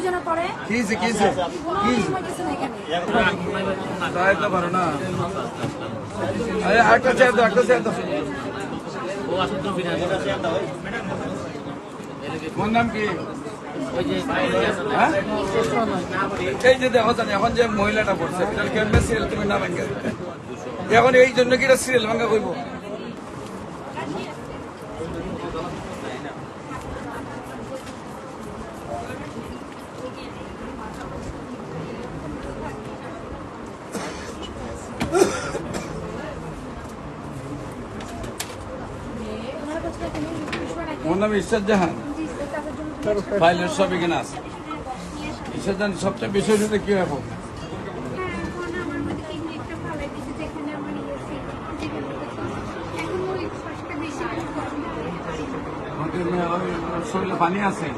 দুইজনে পড়ে কি তাই তো পারো না একটা চেয়ার দাও কোন নাম কি এই যে দেখো জানি এখন যে মহিলাটা পড়ছে কেমনে সিরিয়াল তুমি না ভাঙ্গে এখন এই জন্য কি এটা সিরিয়াল ভাঙ্গা কইব ওর নাম ইরশাদ জাহান ফাইলের সব এখানে আছে ইরশাদ জাহান সবচেয়ে বেশি হচ্ছে কি হবে শরীরে পানি আছে